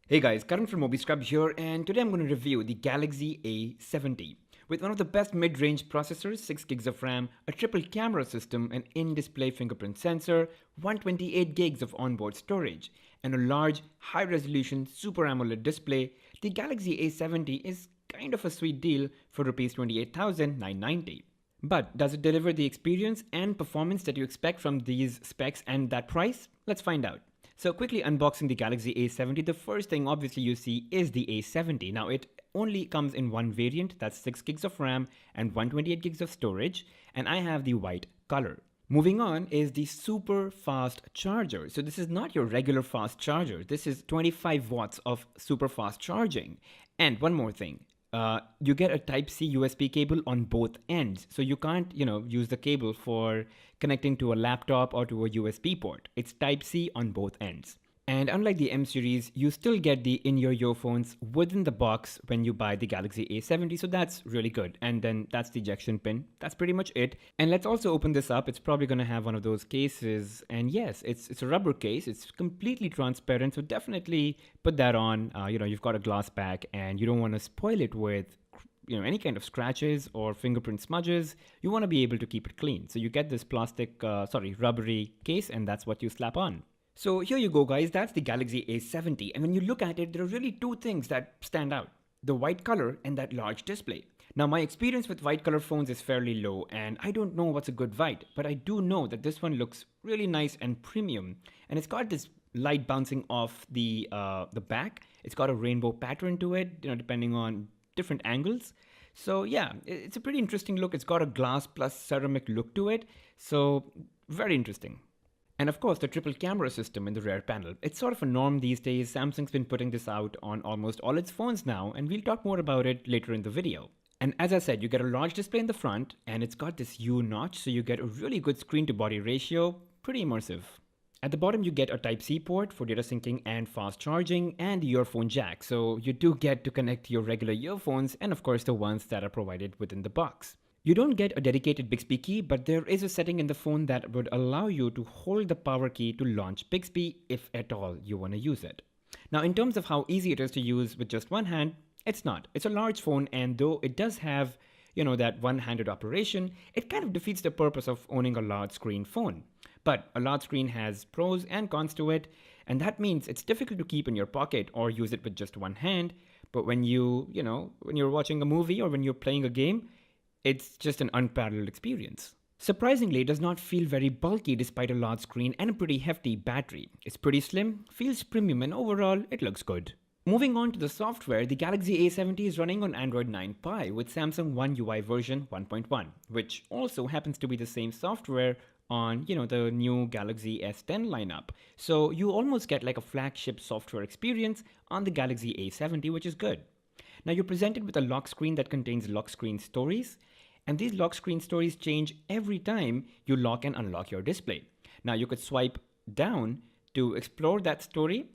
Hey guys, Karan from MobiScrub here, and today I'm going to review the Galaxy A70. With one of the best mid-range processors, 6 gigs of RAM, a triple camera system, an in-display fingerprint sensor, 128 gigs of onboard storage, and a large, high-resolution Super AMOLED display, the Galaxy A70 is kind of a sweet deal for Rs 28,990. But does it deliver the experience and performance that you expect from these specs and that price? Let's find out. So quickly unboxing the Galaxy A70, the first thing obviously you see is the A70. Now it only comes in one variant, that's 6 gigs of RAM and 128 gigs of storage, and I have the white color. Moving on is the super fast charger. So this is not your regular fast charger. This is 25 watts of super fast charging. And one more thing, you get a Type-C USB cable on both ends. So you can't, use the cable for connecting to a laptop or to a USB port. It's Type-C on both ends. And unlike the M series, you still get the in-ear earphones within the box when you buy the Galaxy A70, so that's really good. And then that's the ejection pin. That's pretty much it. And let's also open this up. It's probably going to have one of those cases. And yes, it's a rubber case. It's completely transparent, so definitely put that on. You've got a glass back and you don't want to spoil it with any kind of scratches or fingerprint smudges. You want to be able to keep it clean. So you get this rubbery case, and that's what you slap on. So here you go guys, that's the Galaxy A70, and when you look at it, there are really two things that stand out. The white color and that large display. Now my experience with white color phones is fairly low, and I don't know what's a good white, but I do know that this one looks really nice and premium, and it's got this light bouncing off the back. It's got a rainbow pattern to it, depending on different angles. So yeah, it's a pretty interesting look. It's got a glass plus ceramic look to it, so very interesting. And of course, the triple camera system in the rear panel. It's sort of a norm these days. Samsung's been putting this out on almost all its phones now, and we'll talk more about it later in the video. And as I said, you get a large display in the front, and it's got this U notch, so you get a really good screen to body ratio, pretty immersive. At the bottom, you get a Type-C port for data syncing and fast charging, and the earphone jack, so you do get to connect your regular earphones, and of course the ones that are provided within the box. You don't get a dedicated Bixby key, but there is a setting in the phone that would allow you to hold the power key to launch Bixby if at all you want to use it. Now, in terms of how easy it is to use with just one hand, it's not. It's a large phone, and though it does have, that one-handed operation, it kind of defeats the purpose of owning a large screen phone. But a large screen has pros and cons to it, and that means it's difficult to keep in your pocket or use it with just one hand. But when when you're watching a movie or when you're playing a game, it's just an unparalleled experience. Surprisingly, it does not feel very bulky despite a large screen and a pretty hefty battery. It's pretty slim, feels premium, and overall, it looks good. Moving on to the software, the Galaxy A70 is running on Android 9 Pie with Samsung One UI version 1.1, which also happens to be the same software on, the new Galaxy S10 lineup. So you almost get like a flagship software experience on the Galaxy A70, which is good. Now you're presented with a lock screen that contains lock screen stories, and these lock screen stories change every time you lock and unlock your display. Now you could swipe down to explore that story.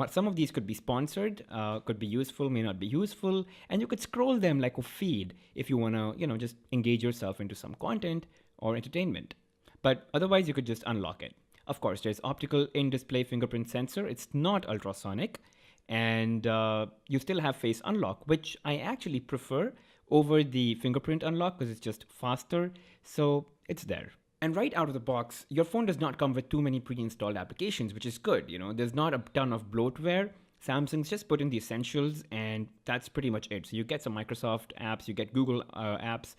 Some of these could be sponsored, could be useful, may not be useful, and you could scroll them like a feed if you want to, just engage yourself into some content or entertainment. But otherwise, you could just unlock it. Of course, there's optical in-display fingerprint sensor. It's not ultrasonic, and you still have face unlock, which I actually prefer over the fingerprint unlock because it's just faster, so it's there. And right out of the box, your phone does not come with too many pre-installed applications, which is good. There's not a ton of bloatware. Samsung's just put in the essentials, and that's pretty much it. So you get some Microsoft apps, you get Google apps.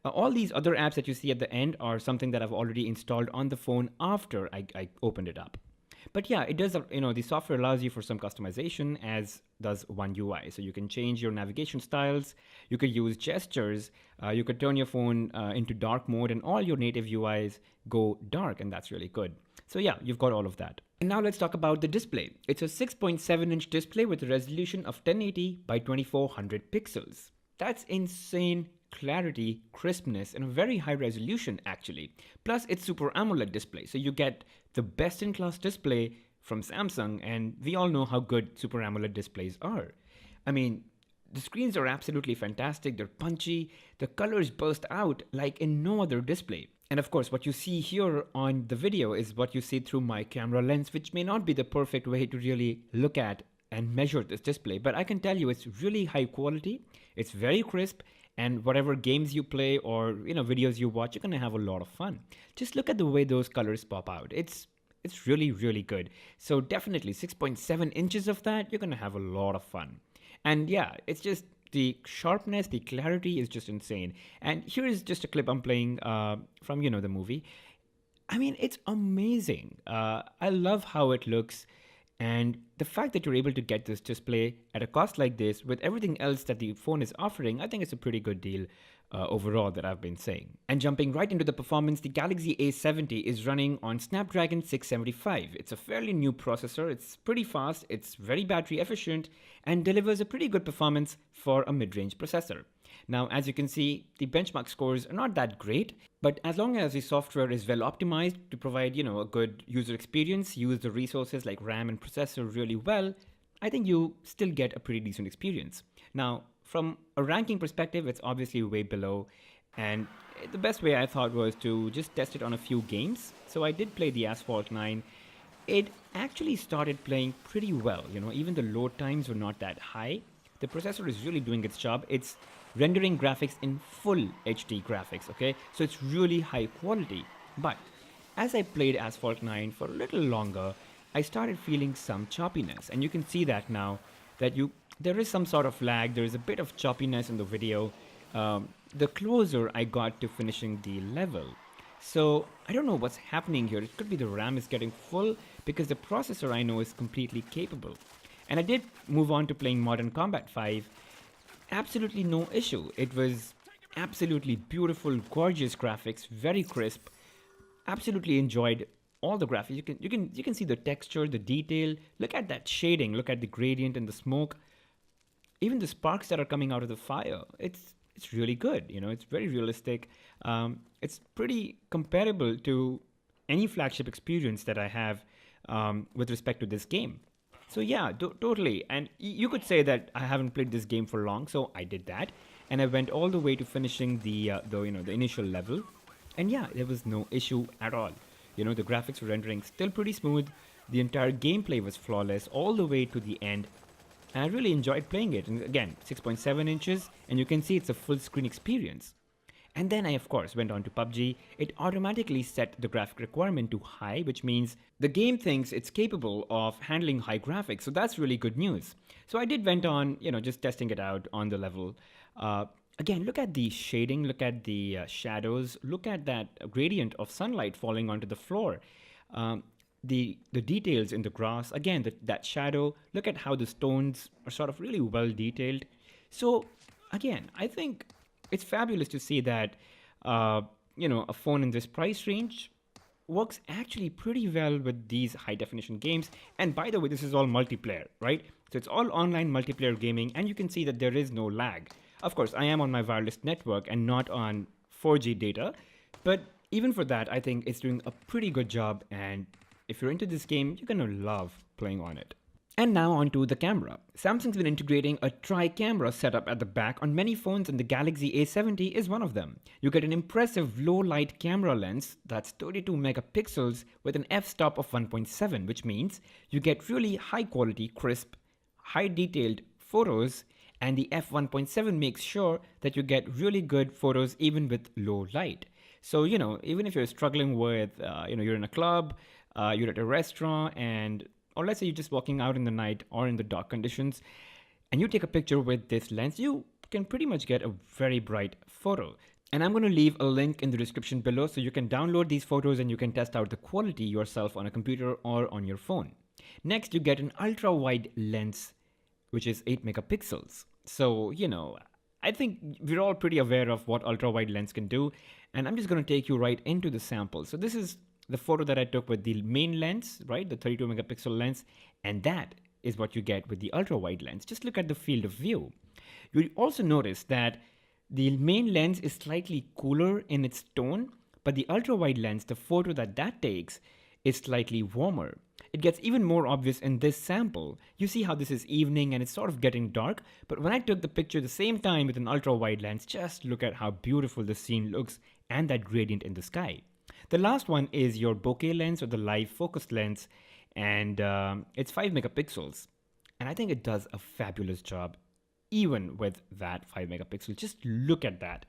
All these other apps that you see at the end are something that I've already installed on the phone after I opened it up. But yeah, it does, the software allows you for some customization, as does One UI. So you can change your navigation styles, you could use gestures, you could turn your phone into dark mode, and all your native UIs go dark, and that's really good. So yeah, you've got all of that. And now let's talk about the display. It's a 6.7-inch display with a resolution of 1080 by 2400 pixels. That's insane clarity, crispness, and a very high resolution actually. Plus it's Super AMOLED display, so you get the best-in-class display from Samsung, and we all know how good Super AMOLED displays are. I mean, the screens are absolutely fantastic, they're punchy, the colors burst out like in no other display. And of course, what you see here on the video is what you see through my camera lens, which may not be the perfect way to really look at and measured this display, but I can tell you it's really high quality, it's very crisp, and whatever games you play or videos you watch, you're gonna have a lot of fun. Just look at the way those colors pop out. It's really, really good. So definitely 6.7 inches of that, you're gonna have a lot of fun. And yeah, it's just the sharpness, the clarity is just insane. And here is just a clip I'm playing from the movie. I mean, it's amazing. I love how it looks. And the fact that you're able to get this display at a cost like this with everything else that the phone is offering, I think it's a pretty good deal overall that I've been saying. And jumping right into the performance, the Galaxy A70 is running on Snapdragon 675. It's a fairly new processor, it's pretty fast, it's very battery efficient, and delivers a pretty good performance for a mid-range processor. Now, as you can see, the benchmark scores are not that great, but as long as the software is well optimized to provide, a good user experience, use the resources like RAM and processor really well, I think you still get a pretty decent experience. Now, from a ranking perspective, it's obviously way below, and the best way I thought was to just test it on a few games. So I did play the Asphalt 9. It actually started playing pretty well, even the load times were not that high. The processor is really doing its job. It's rendering graphics in full HD graphics, okay? So it's really high quality. But as I played Asphalt 9 for a little longer, I started feeling some choppiness. And you can see that now that there is some sort of lag, there is a bit of choppiness in the video, the closer I got to finishing the level. So I don't know what's happening here. It could be the RAM is getting full because the processor I know is completely capable. And I did move on to playing Modern Combat 5. Absolutely no issue. It was absolutely beautiful, gorgeous graphics, very crisp. Absolutely enjoyed all the graphics. You can see the texture, the detail. Look at that shading. Look at the gradient and the smoke. Even the sparks that are coming out of the fire. It's really good. It's very realistic. It's pretty comparable to any flagship experience that I have with respect to this game. So yeah, totally. And you could say that I haven't played this game for long, so I did that, and I went all the way to finishing the initial level, and yeah, there was no issue at all. The graphics were rendering still pretty smooth. The entire gameplay was flawless all the way to the end. And I really enjoyed playing it. And again, 6.7 inches, and you can see it's a full screen experience. And then I, of course, went on to PUBG. It automatically set the graphic requirement to high, which means the game thinks it's capable of handling high graphics. So that's really good news. So I went on, just testing it out on the level. Again, look at the shading, look at the shadows, look at that gradient of sunlight falling onto the floor. The details in the grass, again, that shadow, look at how the stones are sort of really well detailed. So again, I think it's fabulous to see that, a phone in this price range works actually pretty well with these high definition games. And by the way, this is all multiplayer, right? So it's all online multiplayer gaming, and you can see that there is no lag. Of course, I am on my wireless network and not on 4G data, but even for that, I think it's doing a pretty good job. And if you're into this game, you're gonna love playing on it. And now onto the camera. Samsung's been integrating a tri-camera setup at the back on many phones, and the Galaxy A70 is one of them. You get an impressive low-light camera lens that's 32 megapixels with an f-stop of 1.7, which means you get really high-quality, crisp, high-detailed photos, and the f1.7 makes sure that you get really good photos even with low light. So, even if you're struggling with, you're in a club, you're at a restaurant, or let's say you're just walking out in the night or in the dark conditions, and you take a picture with this lens, you can pretty much get a very bright photo. And I'm going to leave a link in the description below so you can download these photos and you can test out the quality yourself on a computer or on your phone. Next, you get an ultra-wide lens, which is 8 megapixels. So, I think we're all pretty aware of what ultra-wide lens can do, and I'm just going to take you right into the sample. So this is the photo that I took with the main lens, right, the 32 megapixel lens, and that is what you get with the ultra-wide lens. Just look at the field of view. You'll also notice that the main lens is slightly cooler in its tone, but the ultra-wide lens, the photo that takes, is slightly warmer. It gets even more obvious in this sample. You see how this is evening and it's sort of getting dark, but when I took the picture the same time with an ultra-wide lens, just look at how beautiful the scene looks and that gradient in the sky. The last one is your bokeh lens or the live focus lens, and it's 5 megapixels. And I think it does a fabulous job, even with that 5 megapixel. Just look at that.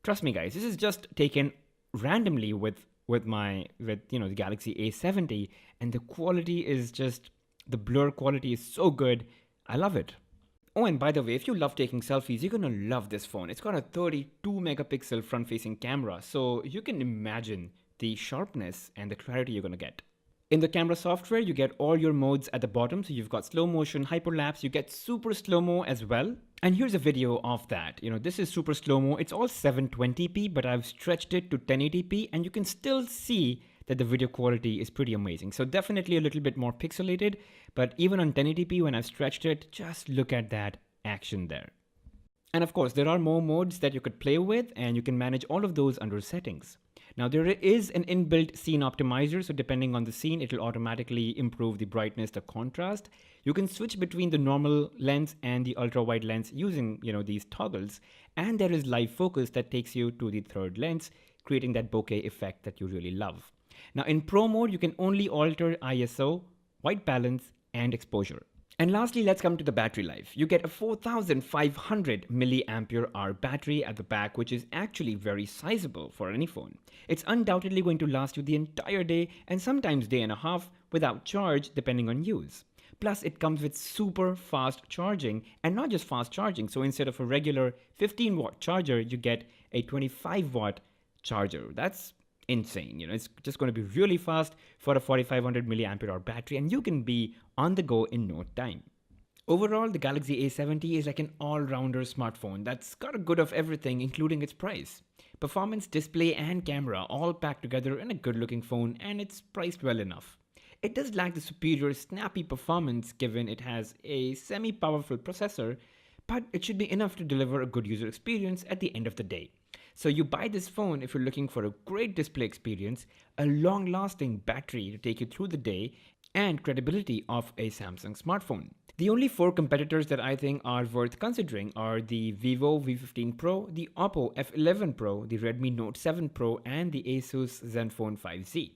Trust me, guys, this is just taken randomly with the Galaxy A70, and the quality is just, the blur quality is so good. I love it. Oh, and by the way, if you love taking selfies, you're gonna love this phone. It's got a 32 megapixel front facing camera, so you can imagine the sharpness and the clarity you're gonna get. In the camera software, you get all your modes at the bottom. So you've got slow motion, hyperlapse, you get super slow-mo as well. And here's a video of that. This is super slow-mo. It's all 720p, but I've stretched it to 1080p, and you can still see that the video quality is pretty amazing. So definitely a little bit more pixelated, but even on 1080p when I've stretched it, just look at that action there. And of course, there are more modes that you could play with, and you can manage all of those under settings. Now, there is an inbuilt scene optimizer, so depending on the scene, it will automatically improve the brightness, the contrast. You can switch between the normal lens and the ultra-wide lens using, these toggles. And there is live focus that takes you to the third lens, creating that bokeh effect that you really love. Now, in Pro mode, you can only alter ISO, white balance, and exposure. And lastly, let's come to the battery life. You get a 4500 milliampere hour battery at the back, which is actually very sizable for any phone. It's undoubtedly going to last you the entire day and sometimes day and a half without charge depending on use. Plus, it comes with super fast charging, and not just fast charging. So instead of a regular 15-watt charger, you get a 25-watt charger. That's insane. It's just going to be really fast for a 4500 milliampere hour battery, and you can be on the go in no time. Overall, the Galaxy A70 is like an all-rounder smartphone that's got a good of everything, including its price. Performance, display, and camera all packed together in a good-looking phone, and it's priced well enough. It does lack the superior snappy performance given it has a semi-powerful processor, but it should be enough to deliver a good user experience at the end of the day. So you buy this phone if you're looking for a great display experience, a long-lasting battery to take you through the day, and credibility of a Samsung smartphone. The only 4 competitors that I think are worth considering are the Vivo V15 Pro, the Oppo F11 Pro, the Redmi Note 7 Pro, and the Asus Zenfone 5Z.